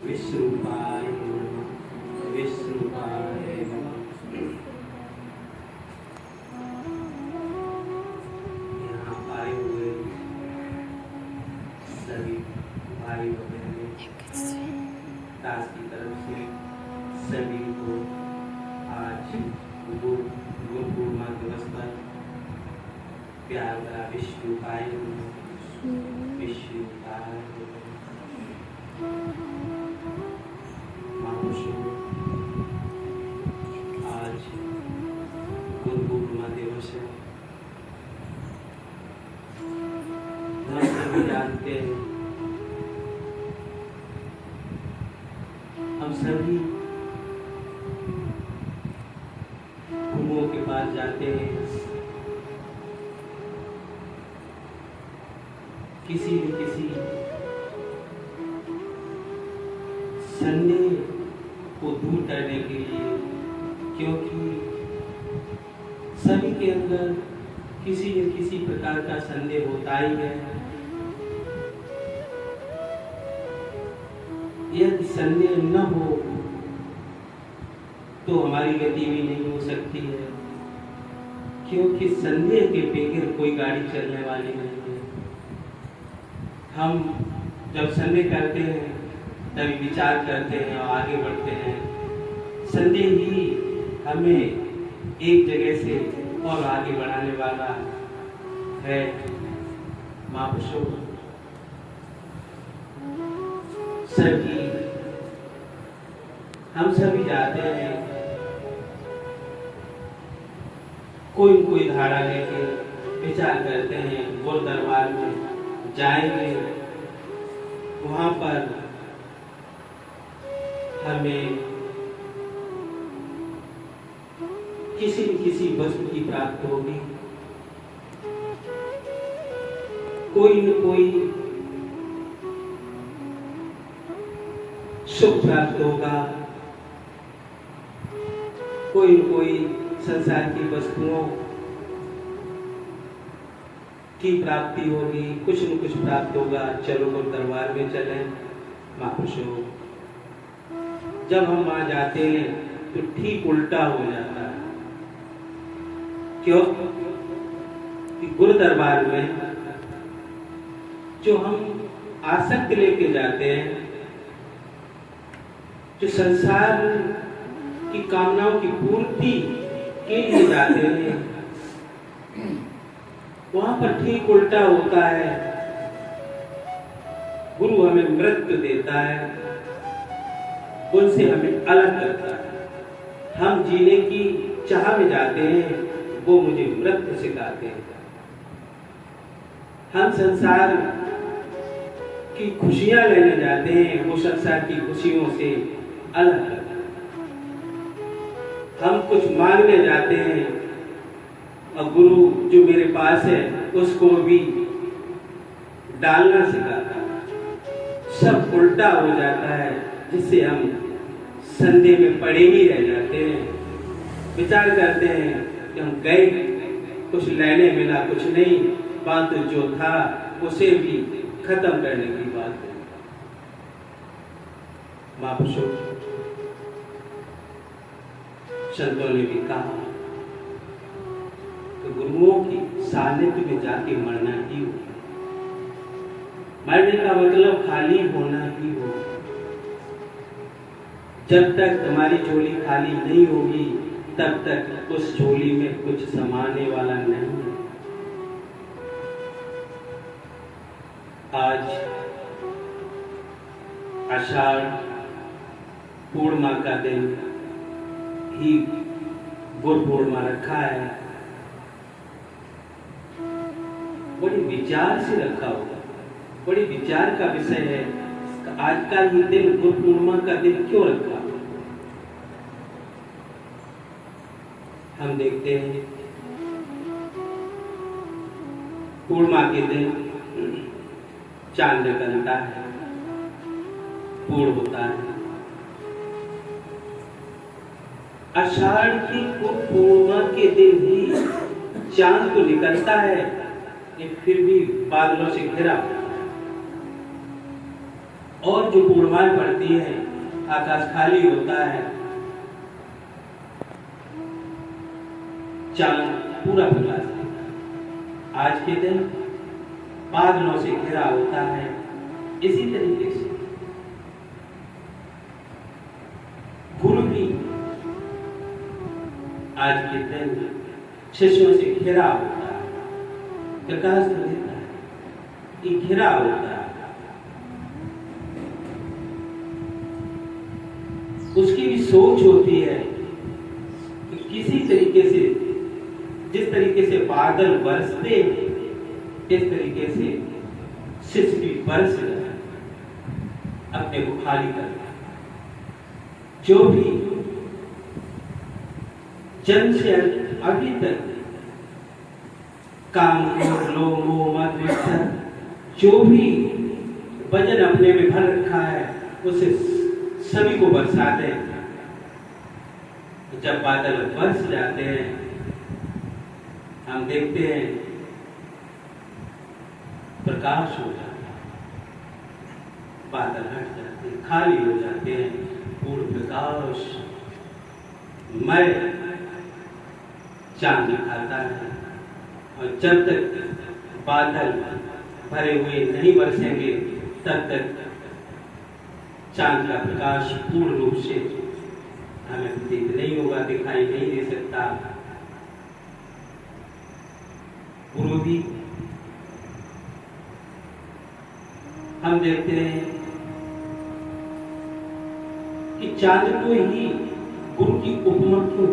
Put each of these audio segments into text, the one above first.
विश्वरूपाय नमः, विश्वरूपाय नमः। यहाँ आए हुए सभी भाई बहनों दास की तरफ से सभी को आज गुरु पूर्णिमा दिवस पर प्यार भरा विश्वरूपाय नमः, विश्वरूपाय नमः। आज गुरु पूर्णिमा दिवस है। हम सभी जानते हैं, हम सभी गुरुओं के पास जाते हैं, किसी न किसी संदेह को दूर करने के लिए, क्योंकि सभी के अंदर किसी न किसी प्रकार का संदेह होता ही है। यदि संदेह न हो तो हमारी गति भी नहीं हो सकती है, क्योंकि संदेह के बगैर कोई गाड़ी चलने वाली नहीं है। हम जब संदेह करते हैं तभी विचार करते हैं और आगे बढ़ते हैं। संदेह ही हमें एक जगह से और आगे बढ़ाने वाला है। महापुरुषों, हम सभी जाते हैं, कोई धारा लेके विचार करते हैं, गुरु दरबार में जाएंगे, वहां पर हमें किसी न किसी वस्तु की प्राप्ति होगी, कोई न कोई सुख प्राप्त होगा, कोई न कोई संसार की वस्तुओं की प्राप्ति होगी, कुछ न कुछ प्राप्त होगा। चलो गुरु दरबार में चलें। महापुरुषों, जब हम वहां जाते हैं तो ठीक उल्टा हो जाता है। क्यों? कि गुरु दरबार में जो हम आसक्ति लेके जाते हैं, जो संसार की कामनाओं की पूर्ति के लिए जाते हैं, वहां पर ठीक उल्टा होता है। गुरु हमें मृत्यु देता है, उनसे हमें अलग करता है। हम जीने की चाह में जाते हैं, वो मुझे मृत्यु सिखाते हैं। हम संसार की खुशियां लेने जाते हैं, वो संसार की खुशियों से अलग करता है। हम कुछ मांगने जाते हैं और गुरु जो मेरे पास है उसको भी डालना सिखाता है। सब उल्टा हो जाता है, जिससे हम संदेह में पड़े ही रह जाते हैं। विचार करते हैं कि हम गए, कुछ लेने मिला, कुछ नहीं, परंतु जो था उसे भी खत्म करने की बात है। महापुरुषों, संतों ने भी कहा कि गुरुओं की सानिध्य में जाके मरना ही हो। मरने का मतलब खाली होना ही हो। जब तक तुम्हारी झोली खाली नहीं होगी, तब तक उस झोली में कुछ समाने वाला नहीं है। आज आषाढ़ पूर्णिमा का दिन ही गुरु पूर्णिमा रखा है। बड़े विचार से रखा होगा, बड़े विचार का विषय है। आज का ही दिन गुरु पूर्णिमा का दिन क्यों रखा? हम देखते हैं पूर्णिमा के दिन चांद निकलता है, पूर्ण होता है। आषाढ़ की पूर्णिमा के दिन ही चांद तो निकलता है, ये फिर भी बादलों से घिरा और जो पूर्णिमाएं पड़ती है, आकाश खाली होता है, चांद पूरा प्रकाश देता है। आज के दिन बादलों से घिरा होता है। इसी तरीके से गुरु भी आज के दिन शिष्यों से घिरा होता है, प्रकाश देता है, ये घिरा होता है। उसकी भी सोच होती है कि किसी तरीके से, जिस तरीके से बादल बरसते इस तरीके से शिष्य भी बरस अपने को खाली करता। जो भी जन्म से अभी तक काम, लोभ, मोह, मद, विचार, जो भी वजन अपने में भर रखा है, उसे सभी को बरसाते हैं। जब बादल बरस जाते हैं, हम देखते हैं प्रकाश हो जाता है, बादल हट जाते हैं, खाली हो जाते हैं, पूर्ण प्रकाश मैं चांद दिखाता है। और जब तक बादल भरे हुए नहीं बरसेंगे, तब तक चांद का प्रकाश पूर्ण रूप से हमें प्रतीत नहीं होगा, दिखाई नहीं दे सकता। गुरु भी हम देखते हैं कि चांद को ही गुरु की उपमा क्यों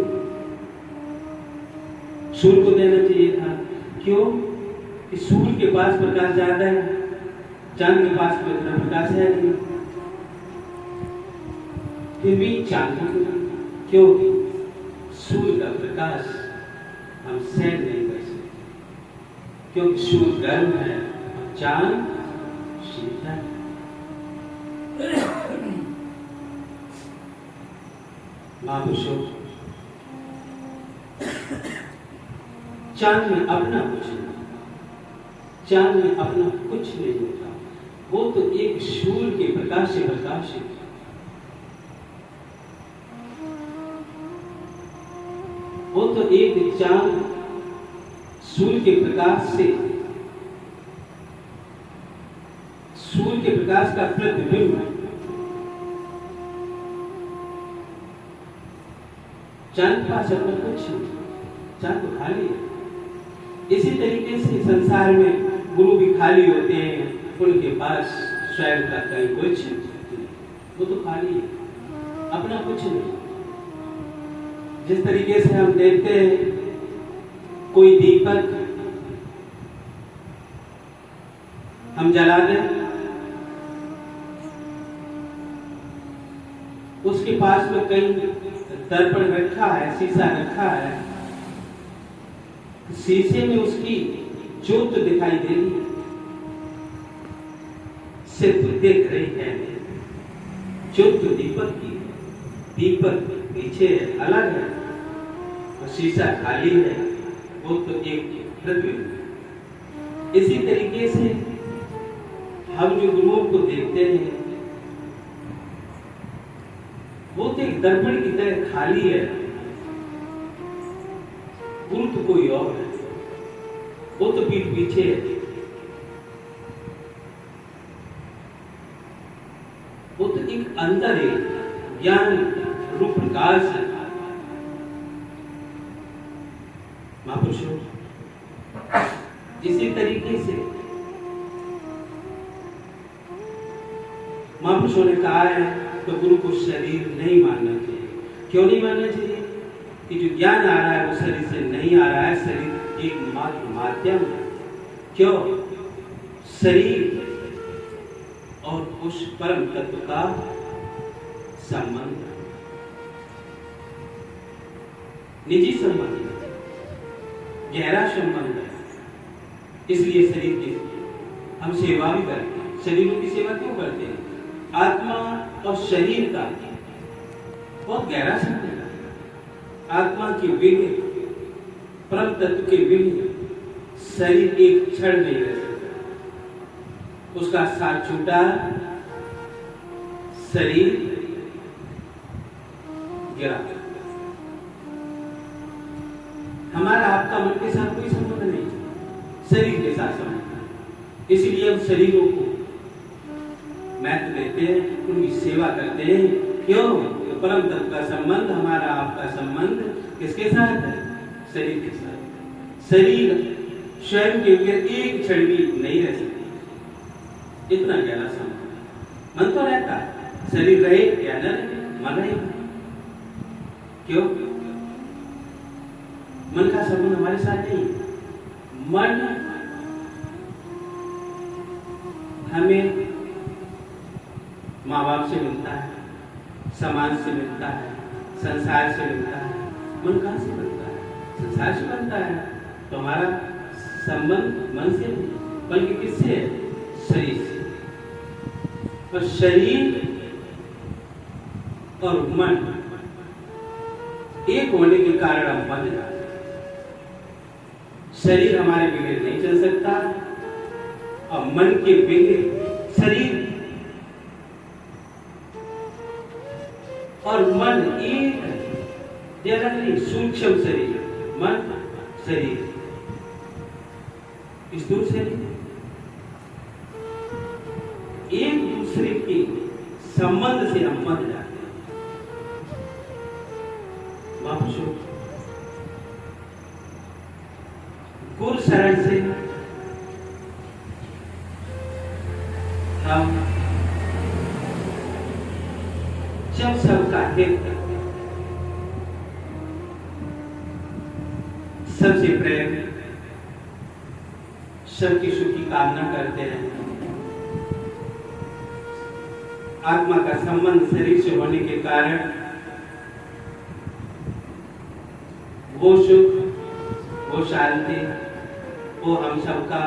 सूर्य को देना चाहिए था? क्यों? कि सूर्य के पास प्रकाश ज्यादा है, चांद के पास इतना प्रकाश है नहीं, फिर भी चांद को क्यों? सूर्य का प्रकाश हम सहन नहीं कर सकते, क्योंकि सूर्य गर्म है और चांद शीतल। महापुरुषों, चांद में अपना कुछ नहीं, चांद में अपना कुछ नहीं होता। वो तो एक सूर्य के प्रकाश से प्रकाशित, वो तो एक चांद सूर्य के प्रकाश से, सूर्य के प्रकाश का प्रतिबिंब है। चांद के पास अपना कुछ नहीं, चांद तो खाली है। इसी तरीके से संसार में गुरु भी खाली होते हैं, उनके पास स्वयं का कहीं कुछ नहीं, वो तो खाली है, अपना कुछ नहीं। जिस तरीके से हम देखते हैं कोई दीपक हम जला दें, उसके पास में कहीं दर्पण रखा है, शीशा रखा है, शीशे में उसकी ज्योत दिखाई दे रही है, सिर्फ देख रही है। ज्योत दीपक की, दीपक पीछे अलग है और शीशा खाली है, वो तो एक प्रतिबिंब। इसी तरीके से हम जो गुरुओं को देखते हैं, वो तो एक दर्पण की तरह खाली है, गुरु तो कोई और है, वो तो पीठ पीछे है, वो तो एक अंदर है, ज्ञान रूप प्रकाश है। महापुरुषों, इसी तरीके से महापुरुषों ने कहा है तो गुरु को शरीर नहीं मानना चाहिए। क्यों नहीं मानना चाहिए? कि जो ज्ञान आ रहा है वो शरीर से नहीं आ रहा है, शरीर एक मात्र माध्यम है। क्यों? शरीर और उस परम तत्व का संबंध निजी संबंध है, गहरा संबंध है। इसलिए शरीर की हम सेवा भी करते हैं। शरीरों की सेवा क्यों करते हैं? आत्मा और शरीर का बहुत गहरा संबंध है। आत्मा के बिना, परम तत्व के बिना शरीर एक क्षण नहीं रह सकता। उसका साथ छूटा शरीर गिरा। हमारा आपका मन के साथ कोई संबंध नहीं, शरीर के साथ संबंध है। इसलिए हम शरीरों को महत्व देते हैं, उनकी सेवा करते हैं। क्यों? तो परम तत्व का संबंध, हमारा आपका संबंध किसके साथ है? शरीर के साथ। शरीर स्वयं के बगैर एक क्षण भी नहीं रह सकती, इतना गहरा संबंध। मन तो रहता, शरीर रहे या न रहे, मन रहेगा। क्यों? मन का संबंध हमारे साथ नहीं है। मन हमें माँ बाप से मिलता है, समाज से मिलता है, संसार से मिलता है। मन कहाँ से बनता है? संसार से बनता है। तो हमारा संबंध मन से नहीं, बल्कि किससे है? शरीर से। और शरीर और मन एक होने के कारण हम बंध जाते हैं। शरीर हमारे बगैर नहीं चल सकता, और मन के बगैर शरीर और मन एक जगह नहीं, सूक्ष्म शरीर, मन शरीर, स्थूल शरीर एक दूसरे के संबंध से हम बंध जाते हैं। महापुरुषों गुरु शरण से हम जब सबका हित, सबसे प्रेम, सबकी सुख की कामना करते हैं। आत्मा का संबंध शरीर से होने के कारण वो सुख, वो शांति, वो हम सबका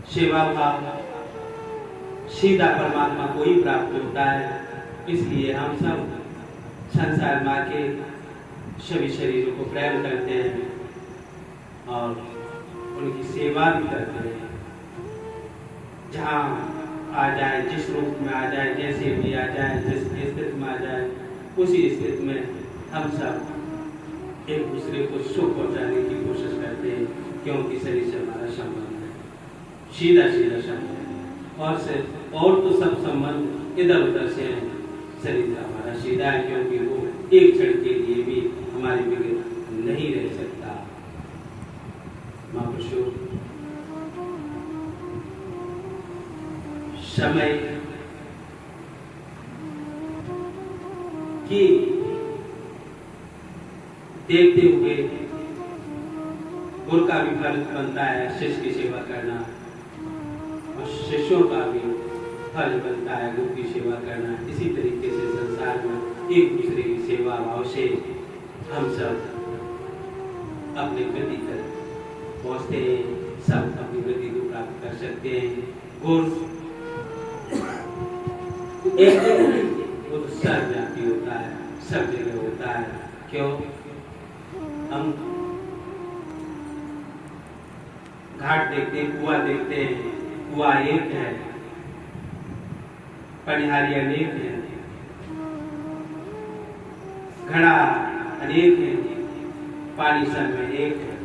सेवा भाव सीधा परमात्मा को ही प्राप्त होता है। इसलिए हम सब संसार माँ के सभी शरीरों को प्रेम करते हैं और उनकी सेवा भी करते हैं। जहाँ आ जाए, जिस रूप में आ जाए, जैसे भी आ जाए, जिस स्थिति में आ जाए, उसी स्थिति में हम सब एक दूसरे को सुख पहुँचाने की कोशिश करते हैं। क्योंकि शरीर से हमारा संबंध है, सीधा सीधा संबंध है। और तो सब संबंध इधर उधर से है, शरीर का हमारा सीधा है, क्योंकि वो एक क्षण के लिए भी हमारे बगैर नहीं रह सकता। महापुरुषों समय की देखते हुए गुरु का भी फर्ज बनता है शिष्य की सेवा करना, और शिष्यों का भी फर्ज बनता है गुरु की सेवा करना। इसी तरीके से संसार में एक दूसरे की सेवा भाव से हम सब अपनी गति तक पहुँचते हैं, सब अपनी गति को प्राप्त कर सकते हैं। गुरु एक वो तो सर्वव्यापी होता है, सब जगह होता है। क्यों? हम घाट देखते हैं, कुआं देखते हैं, कुआं एक है, पनिहारी अनेक है, घड़ा अनेक है, पानी सब में एक है।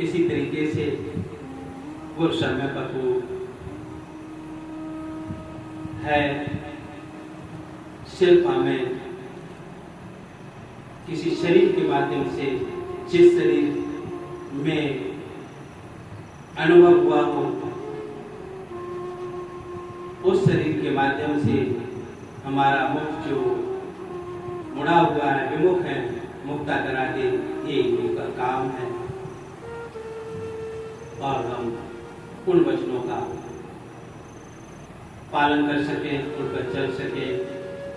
इसी तरीके से गुरु सब में भरपूर है। सिर्फ हमें किसी शरीर के माध्यम से, जिस शरीर में अनुभव हुआ हो, उस शरीर के माध्यम से हमारा मुख जो मुड़ा हुआ है, विमुख है, मुक्ता करा दे, ये उनका काम है। और हम उन वचनों का पालन कर सके, उन पर चल सके,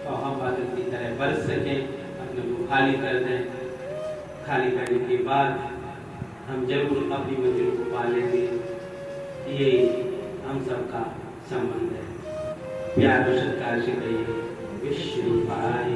और हम बादल की तरह बरस सके, अपने को खाली कर दें। खाली करने के बाद हम जरूर अपनी मंजिल को पा लेंगे। ये हम सबका संबंध है। प्यार और सत्कार से कहिए विश्व पाए।